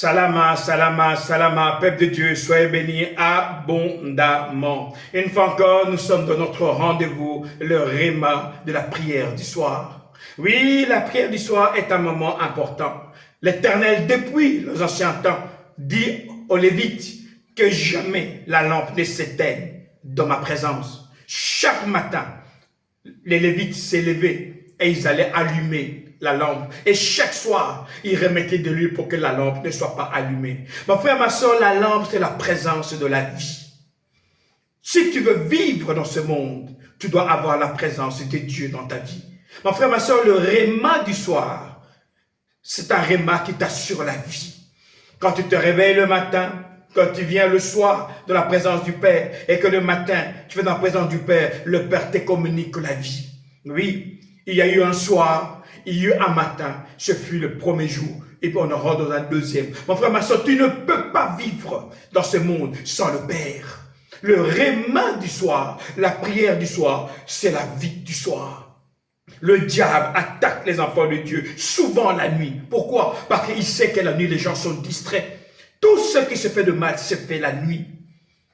Salama, salama, salama, peuple de Dieu, soyez bénis abondamment. Une fois encore, nous sommes dans notre rendez-vous, le réma de la prière du soir. Oui, la prière du soir est un moment important. L'Éternel, depuis les anciens temps, dit aux Lévites que jamais la lampe ne s'éteigne dans ma présence. Chaque matin, les Lévites s'élevaient et ils allaient allumer la lampe. Et chaque soir, ils remettaient de l'huile pour que la lampe ne soit pas allumée. Mon frère, ma soeur, la lampe, c'est la présence de la vie. Si tu veux vivre dans ce monde, tu dois avoir la présence de Dieu dans ta vie. Mon frère, ma soeur, le réma du soir, c'est un réma qui t'assure la vie. Quand tu te réveilles le matin, quand tu viens le soir dans la présence du Père, et que le matin, tu vas dans la présence du Père, le Père te communique la vie. Oui, il y a eu un soir, il y a eu un matin, ce fut le premier jour, et puis on aura dans un deuxième. Mon frère, ma soeur, tu ne peux pas vivre dans ce monde sans le Père. Le réma du soir, la prière du soir, c'est la vie du soir. Le diable attaque les enfants de Dieu, souvent la nuit. Pourquoi? Parce qu'il sait que la nuit, les gens sont distraits. Tout ce qui se fait de mal se fait la nuit.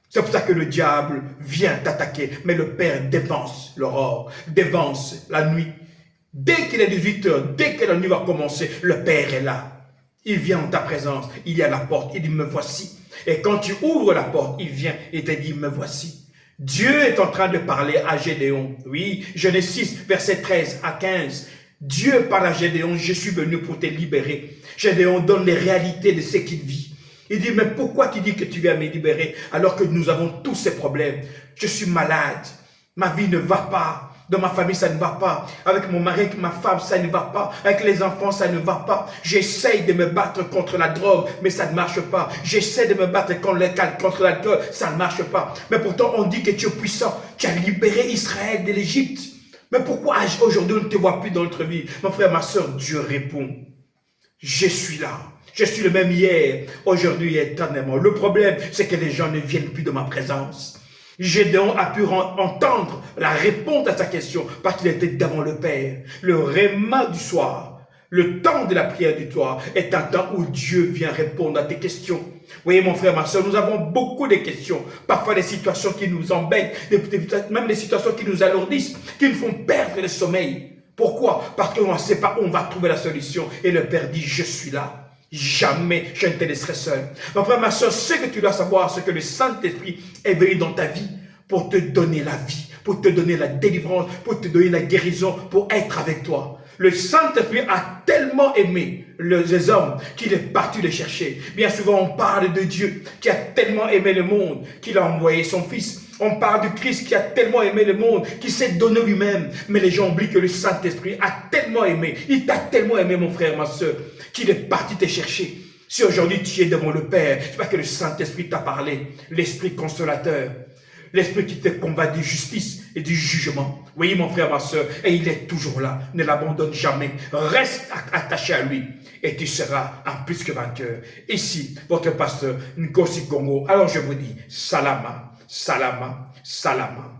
C'est pour ça que le diable vient t'attaquer. Mais le Père dévance l'aurore, dévance la nuit. Dès qu'il est 18 heures, dès que la nuit va commencer, le Père est là. Il vient en ta présence, il est à la porte, il dit me voici. Et quand tu ouvres la porte, il vient et te dit me voici. Dieu est en train de parler à Gédéon. Oui, Genèse 6, versets 13 à 15. Dieu parle à Gédéon, je suis venu pour te libérer. Gédéon donne les réalités de ce qu'il vit. Il dit, mais pourquoi tu dis que tu viens me libérer alors que nous avons tous ces problèmes? Je suis malade, ma vie ne va pas, dans ma famille ça ne va pas, avec mon mari, avec ma femme ça ne va pas, avec les enfants ça ne va pas. J'essaye de me battre contre la drogue, mais ça ne marche pas. J'essaie de me battre contre l'alcool, ça ne marche pas. Mais pourtant on dit que tu es puissant, tu as libéré Israël de l'Égypte. Mais pourquoi aujourd'hui on ne te voit plus dans notre vie? Mon frère, ma soeur, Dieu répond, je suis là. Je suis le même hier, aujourd'hui et éternellement. Le problème, c'est que les gens ne viennent plus de ma présence. Gédéon a pu entendre la réponse à sa question parce qu'il était devant le Père. Le réma du soir, le temps de la prière du soir est un temps où Dieu vient répondre à tes questions. Vous voyez mon frère, ma soeur, nous avons beaucoup de questions. Parfois des situations qui nous embêtent, même des situations qui nous alourdissent, qui nous font perdre le sommeil. Pourquoi? Parce qu'on ne sait pas où on va trouver la solution. Et le Père dit, je suis là. Jamais je ne te laisserai seul. Mon frère, ma soeur, ce que tu dois savoir, c'est que le Saint-Esprit est venu dans ta vie pour te donner la vie, pour te donner la délivrance, pour te donner la guérison, pour être avec toi. Le Saint-Esprit a tellement aimé les hommes qu'il est parti les chercher. Bien souvent, on parle de Dieu qui a tellement aimé le monde qu'il a envoyé son Fils. On parle du Christ qui a tellement aimé le monde, qui s'est donné lui-même. Mais les gens oublient que le Saint-Esprit a tellement aimé. Il t'a tellement aimé, mon frère, ma soeur, qu'il est parti te chercher. Si aujourd'hui tu es devant le Père, c'est parce que le Saint-Esprit t'a parlé, l'Esprit consolateur, l'Esprit qui te combat de justice et du jugement. Oui, mon frère, ma soeur, et il est toujours là. Ne l'abandonne jamais. Reste attaché à lui et tu seras un plus que vainqueur. Ici, votre pasteur Nkosi Congo. Alors je vous dis, salama, salama, salama.